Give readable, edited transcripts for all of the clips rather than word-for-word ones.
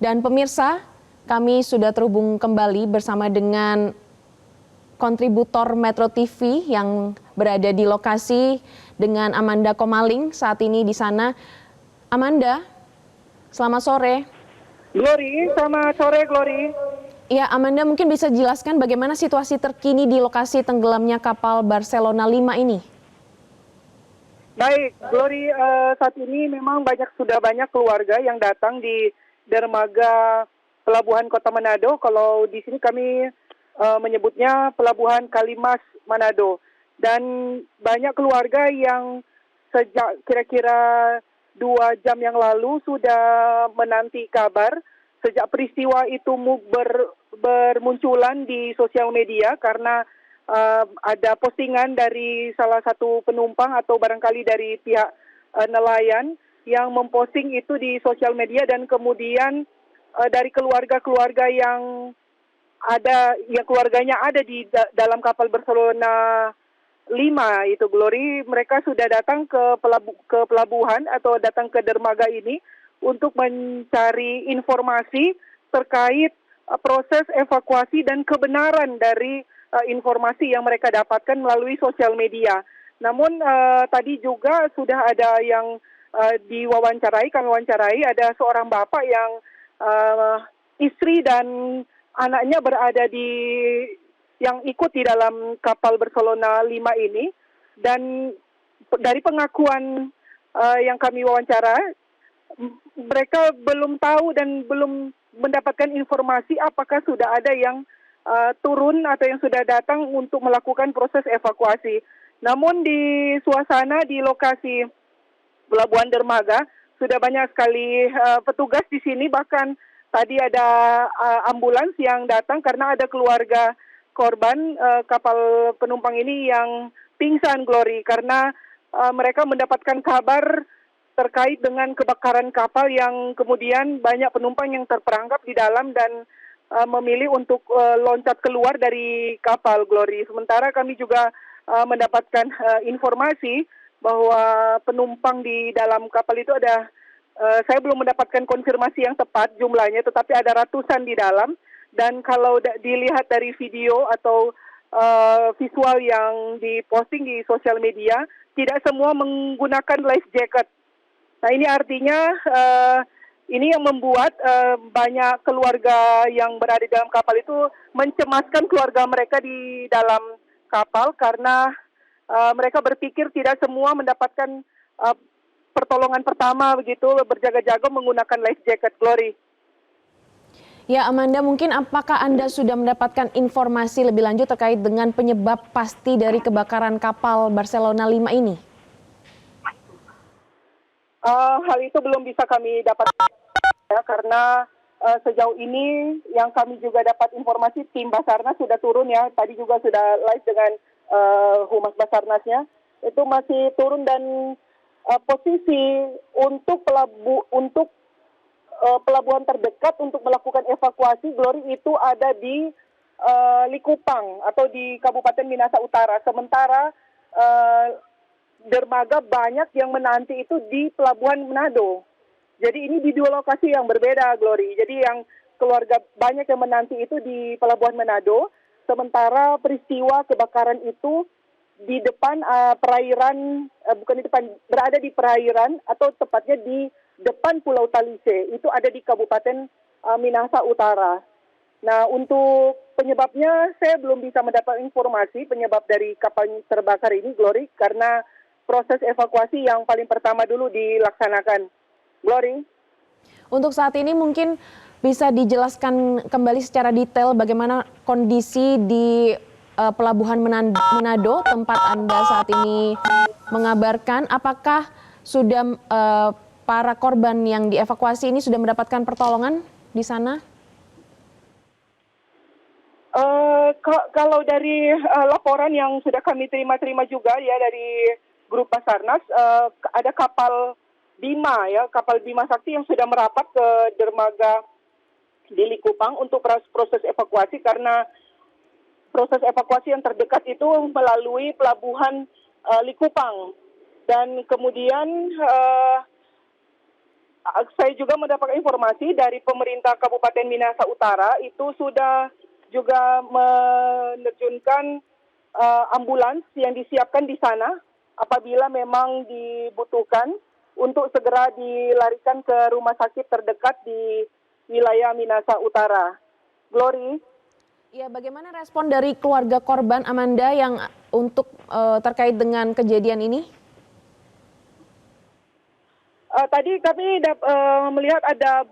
Dan pemirsa, kami sudah terhubung kembali bersama dengan kontributor Metro TV yang berada di lokasi dengan Amanda Komaling saat ini di sana. Amanda, selamat sore. Glory, selamat sore Glory. Ya, Amanda mungkin bisa jelaskan bagaimana situasi terkini di lokasi tenggelamnya kapal Barcelona 5 ini? Baik, Glory, saat ini memang sudah banyak keluarga yang datang di dermaga Pelabuhan Kota Manado. Kalau di sini kami menyebutnya Pelabuhan Kalimas Manado. Dan banyak keluarga yang sejak kira-kira 2 jam yang lalu sudah menanti kabar sejak peristiwa itu bermunculan di sosial media karena ada postingan dari salah satu penumpang atau barangkali dari pihak nelayan yang memposting itu di sosial media, dan kemudian dari keluarga-keluarga yang keluarganya ada di dalam kapal Barcelona 5 itu, Glory, mereka sudah datang ke pelabuhan atau datang ke dermaga ini untuk mencari informasi terkait proses evakuasi dan kebenaran dari informasi yang mereka dapatkan melalui sosial media. Namun tadi juga sudah ada yang kami wawancarai, ada seorang bapak yang istri dan anaknya yang ikut di dalam kapal Barcelona 5 ini, dan dari pengakuan yang kami wawancara, mereka belum tahu dan belum mendapatkan informasi apakah sudah ada yang turun atau yang sudah datang untuk melakukan proses evakuasi. Namun di suasana di lokasi Pelabuhan Dermaga sudah banyak sekali petugas di sini, bahkan tadi ada ambulans yang datang karena ada keluarga korban kapal penumpang ini yang pingsan, Glory, karena mereka mendapatkan kabar terkait dengan kebakaran kapal yang kemudian banyak penumpang yang terperangkap di dalam dan memilih untuk loncat keluar dari kapal, Glory. Sementara kami juga mendapatkan informasi bahwa penumpang di dalam kapal itu ada, saya belum mendapatkan konfirmasi yang tepat jumlahnya, tetapi ada ratusan di dalam. Dan kalau dilihat dari video atau visual yang diposting di sosial media, tidak semua menggunakan life jacket. Nah, ini artinya ini yang membuat banyak keluarga yang berada di dalam kapal itu mencemaskan keluarga mereka di dalam kapal karena mereka berpikir tidak semua mendapatkan pertolongan pertama begitu, berjaga-jaga menggunakan life jacket, Glory. Ya, Amanda, mungkin apakah Anda sudah mendapatkan informasi lebih lanjut terkait dengan penyebab pasti dari kebakaran kapal Barcelona 5 ini? Hal itu belum bisa kami dapatkan ya, karena sejauh ini yang kami juga dapat informasi, tim Basarnas sudah turun ya, tadi juga sudah live dengan Humas Basarnasnya, itu masih turun, dan posisi untuk pelabuhan terdekat untuk melakukan evakuasi, Glory, itu ada di Likupang atau di Kabupaten Minahasa Utara. Sementara dermaga banyak yang menanti itu di Pelabuhan Manado. Jadi ini di dua lokasi yang berbeda, Glory. Jadi yang keluarga banyak yang menanti itu di Pelabuhan Manado, sementara peristiwa kebakaran itu di depan perairan, bukan di depan, berada di perairan atau tepatnya di depan Pulau Talise, itu ada di Kabupaten Minahasa Utara. Nah, untuk penyebabnya saya belum bisa mendapat informasi penyebab dari kapal terbakar ini, Glory, karena proses evakuasi yang paling pertama dulu dilaksanakan. Glory. Untuk saat ini mungkin bisa dijelaskan kembali secara detail bagaimana kondisi di Pelabuhan Manado, tempat Anda saat ini mengabarkan. Apakah sudah para korban yang dievakuasi ini sudah mendapatkan pertolongan di sana? Kalau dari laporan yang sudah kami terima juga ya dari grup Basarnas, ada kapal Bima ya, kapal Bima Sakti yang sudah merapat ke dermaga di Likupang untuk proses evakuasi, karena proses evakuasi yang terdekat itu melalui pelabuhan Likupang. Dan kemudian Saya juga mendapatkan informasi dari pemerintah Kabupaten Minahasa Utara itu sudah juga menerjunkan ambulans yang disiapkan di sana apabila memang dibutuhkan untuk segera dilarikan ke rumah sakit terdekat di wilayah Minahasa Utara. Glory. Ya, bagaimana respon dari keluarga korban Amanda yang untuk terkait dengan kejadian ini? Tadi kami melihat ada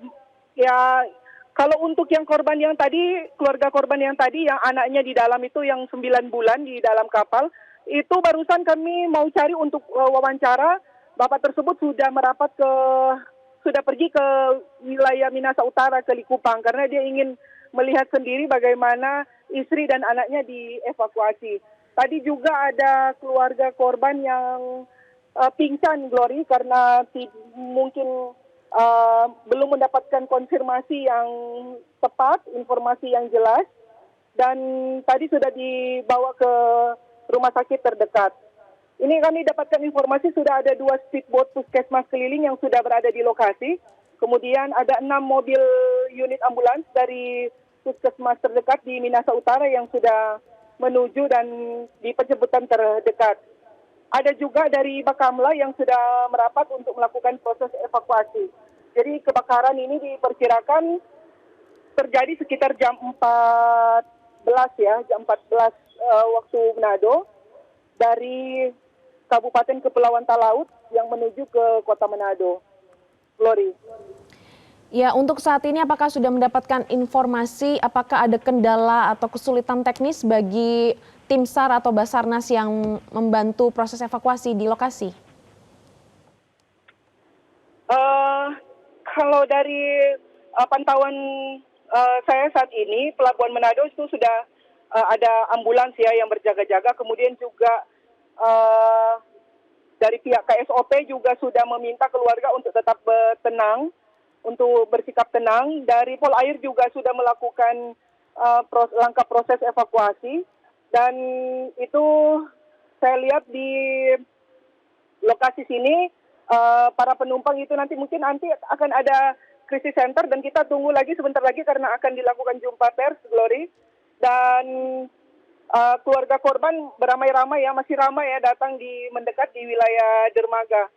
ya, kalau untuk yang korban yang tadi, keluarga korban yang tadi yang anaknya di dalam itu yang 9 bulan di dalam kapal, itu barusan kami mau cari untuk wawancara. Bapak tersebut sudah pergi ke wilayah Minahasa Utara ke Likupang karena dia ingin melihat sendiri bagaimana istri dan anaknya dievakuasi. Tadi juga ada keluarga korban yang pingsan, Glory, karena mungkin belum mendapatkan konfirmasi yang tepat, informasi yang jelas, dan tadi sudah dibawa ke rumah sakit terdekat. Ini kami dapatkan informasi sudah ada 2 speedboat puskesmas keliling yang sudah berada di lokasi. Kemudian ada 6 mobil unit ambulans dari puskesmas terdekat di Minahasa Utara yang sudah menuju dan di penjemputan terdekat. Ada juga dari Bakamla yang sudah merapat untuk melakukan proses evakuasi. Jadi kebakaran ini diperkirakan terjadi sekitar jam 14 ya, jam 14 waktu Manado dari Kabupaten Kepulauan Talaut yang menuju ke Kota Manado. Glory. Ya, untuk saat ini apakah sudah mendapatkan informasi apakah ada kendala atau kesulitan teknis bagi tim SAR atau Basarnas yang membantu proses evakuasi di lokasi? Kalau dari pantauan saya saat ini, Pelabuhan Manado itu sudah ada ambulans ya yang berjaga-jaga, kemudian juga dari pihak KSOP juga sudah meminta keluarga untuk tetap tenang, untuk bersikap tenang. Dari Polair juga sudah melakukan langkah proses evakuasi, dan itu saya lihat di lokasi sini para penumpang itu nanti akan ada krisis center dan kita tunggu lagi sebentar lagi karena akan dilakukan jumpa pers, Glory. Dan keluarga korban beramai-ramai ya, masih ramai ya datang mendekat di wilayah dermaga.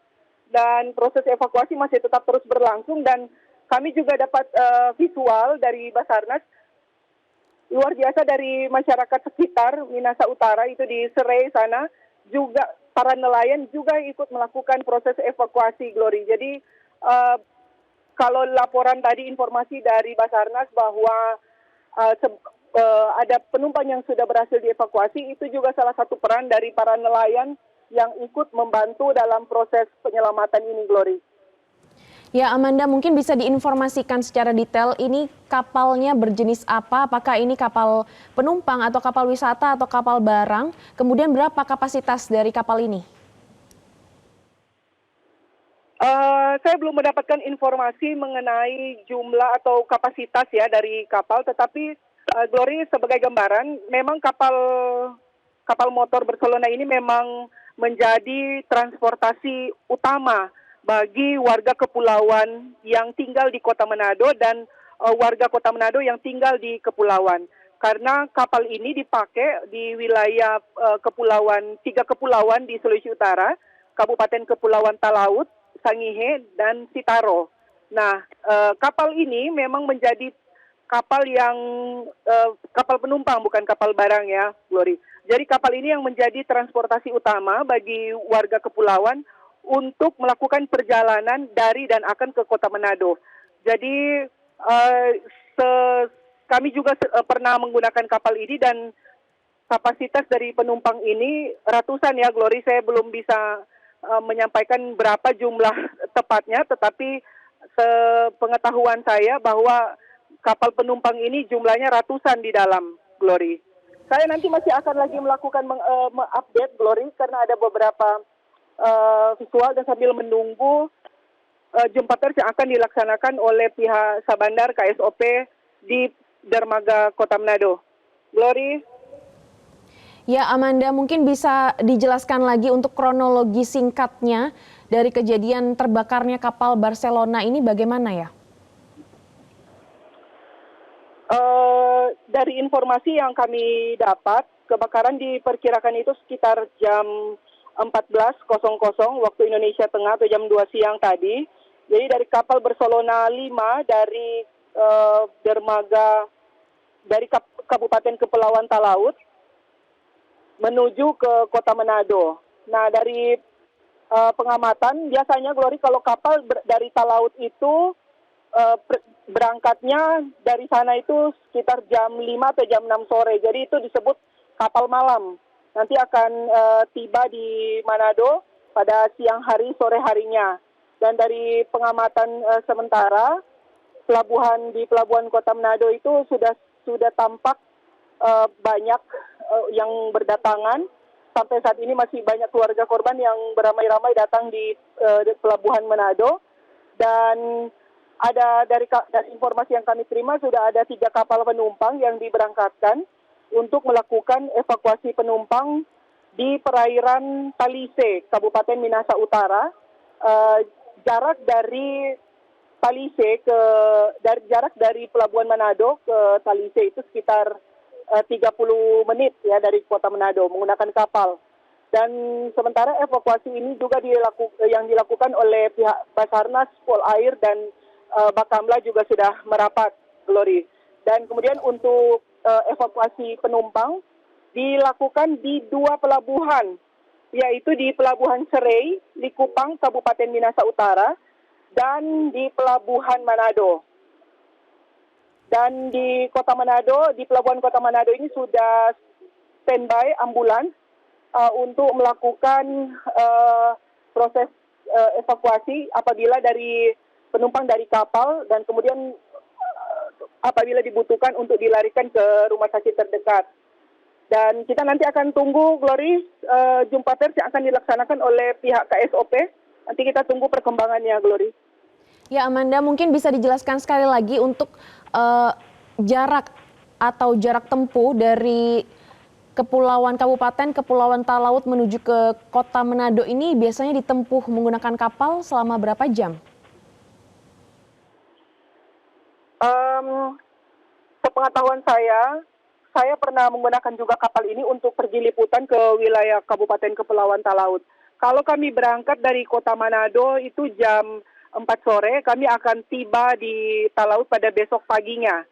Dan proses evakuasi masih tetap terus berlangsung dan kami juga dapat visual dari Basarnas luar biasa dari masyarakat sekitar Minahasa Utara itu di Serai sana, juga para nelayan juga ikut melakukan proses evakuasi, Glory. Jadi kalau laporan tadi informasi dari Basarnas bahwa ada penumpang yang sudah berhasil dievakuasi, itu juga salah satu peran dari para nelayan yang ikut membantu dalam proses penyelamatan ini, Glory. Ya, Amanda, mungkin bisa diinformasikan secara detail ini kapalnya berjenis apa? Apakah ini kapal penumpang atau kapal wisata atau kapal barang? Kemudian berapa kapasitas dari kapal ini? Saya belum mendapatkan informasi mengenai jumlah atau kapasitas ya dari kapal, tetapi Glory, sebagai gambaran, memang kapal motor Barcelona ini memang menjadi transportasi utama bagi warga kepulauan yang tinggal di Kota Manado dan warga Kota Manado yang tinggal di kepulauan. Karena kapal ini dipakai di wilayah kepulauan, 3 kepulauan di Sulawesi Utara, Kabupaten Kepulauan Talaut, Sangihe, dan Sitaro. Nah, kapal ini memang menjadi kapal kapal penumpang, bukan kapal barang ya, Glory. Jadi kapal ini yang menjadi transportasi utama bagi warga kepulauan untuk melakukan perjalanan dari dan akan ke Kota Manado. Jadi kami juga pernah menggunakan kapal ini dan kapasitas dari penumpang ini ratusan ya, Glory. Saya belum bisa menyampaikan berapa jumlah tepatnya, tetapi sepengetahuan saya bahwa kapal penumpang ini jumlahnya ratusan di dalam, Glory. Saya nanti masih akan lagi melakukan update, Glory, karena ada beberapa visual dan sambil menunggu jumpa pers yang akan dilaksanakan oleh pihak Sabandar KSOP di dermaga Kota Manado. Glory. Ya, Amanda, mungkin bisa dijelaskan lagi untuk kronologi singkatnya dari kejadian terbakarnya kapal Barcelona ini bagaimana ya? Dari informasi yang kami dapat, kebakaran diperkirakan itu sekitar jam 14.00 waktu Indonesia Tengah atau jam 2 siang tadi. Jadi dari kapal Barcelona 5 dari dermaga dari Kabupaten Kepulauan Talaut menuju ke Kota Manado. Nah, dari pengamatan biasanya Glory kalau kapal dari Talaut itu berangkatnya dari sana itu sekitar jam 5 atau jam 6 sore. Jadi itu disebut kapal malam. Nanti akan tiba di Manado pada siang hari, sore harinya. Dan dari pengamatan sementara, di pelabuhan Kota Manado itu sudah tampak banyak yang berdatangan. Sampai saat ini masih banyak keluarga korban yang beramai-ramai datang di pelabuhan Manado. Dan ada dari informasi yang kami terima sudah ada 3 kapal penumpang yang diberangkatkan untuk melakukan evakuasi penumpang di perairan Talise, Kabupaten Minahasa Utara. Jarak dari Talise jarak dari Pelabuhan Manado ke Talise itu sekitar 30 menit ya dari Kota Manado menggunakan kapal. Dan sementara evakuasi ini juga yang dilakukan oleh pihak Basarnas, Polair dan Bakamla juga sudah merapat, Glory. Dan kemudian untuk evakuasi penumpang dilakukan di 2 pelabuhan, yaitu di Pelabuhan Serai, Likupang, Kabupaten Minahasa Utara, dan di Pelabuhan Manado. Dan di Kota Manado, di Pelabuhan Kota Manado ini sudah standby ambulans untuk melakukan proses evakuasi apabila dari penumpang dari kapal dan kemudian apabila dibutuhkan untuk dilarikan ke rumah sakit terdekat. Dan kita nanti akan tunggu, Glory, jumpa pers yang akan dilaksanakan oleh pihak KSOP. Nanti kita tunggu perkembangannya, Glory. Ya, Amanda, mungkin bisa dijelaskan sekali lagi untuk jarak atau jarak tempuh dari Kabupaten Kepulauan Talaut menuju ke Kota Manado ini biasanya ditempuh menggunakan kapal selama berapa jam? Sepengetahuan saya pernah menggunakan juga kapal ini untuk pergi liputan ke wilayah Kabupaten Kepulauan Talaut. Kalau kami berangkat dari Kota Manado itu jam 4 sore, kami akan tiba di Talaut pada besok paginya.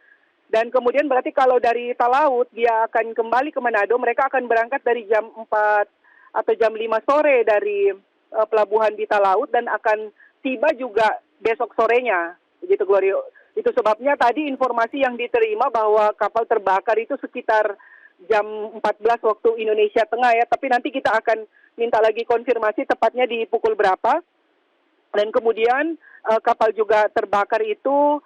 Dan kemudian berarti kalau dari Talaut dia akan kembali ke Manado, mereka akan berangkat dari jam 4 atau jam 5 sore dari pelabuhan di Talaut dan akan tiba juga besok sorenya. Begitu, Glorio. Itu sebabnya tadi informasi yang diterima bahwa kapal terbakar itu sekitar jam 14 waktu Indonesia Tengah ya. Tapi nanti kita akan minta lagi konfirmasi tepatnya di pukul berapa. Dan kemudian kapal juga terbakar itu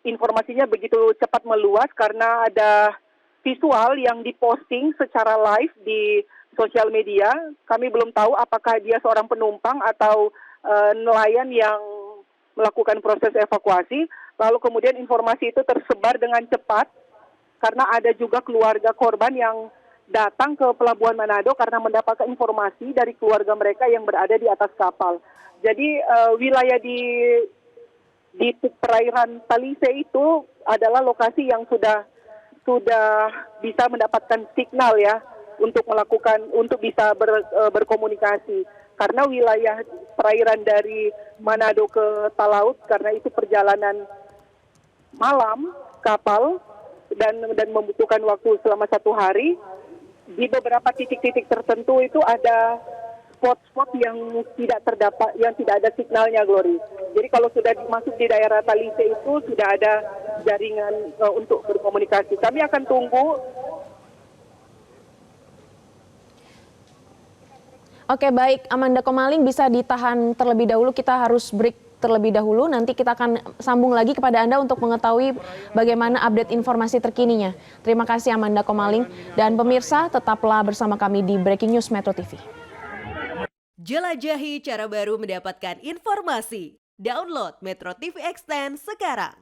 informasinya begitu cepat meluas karena ada visual yang diposting secara live di sosial media. Kami belum tahu apakah dia seorang penumpang atau nelayan yang melakukan proses evakuasi. Lalu kemudian informasi itu tersebar dengan cepat karena ada juga keluarga korban yang datang ke Pelabuhan Manado karena mendapatkan informasi dari keluarga mereka yang berada di atas kapal. Jadi wilayah di perairan Talise itu adalah lokasi yang sudah bisa mendapatkan signal ya untuk bisa berkomunikasi. Karena wilayah perairan dari Manado ke Talaut karena itu perjalanan malam kapal dan membutuhkan waktu selama 1 hari. Di beberapa titik-titik tertentu itu ada spot-spot yang tidak ada signalnya, Glory. Jadi kalau sudah masuk di daerah Talise itu sudah ada jaringan untuk berkomunikasi. Kami akan tunggu. Oke, baik, Amanda Komaling bisa ditahan terlebih dahulu, kita harus break terlebih dahulu. Nanti kita akan sambung lagi kepada Anda untuk mengetahui bagaimana update informasi terkininya. Terima kasih Amanda Komaling. Dan pemirsa, tetaplah bersama kami di Breaking News Metro TV. Jelajahi cara baru mendapatkan informasi. Download Metro TV Extend sekarang.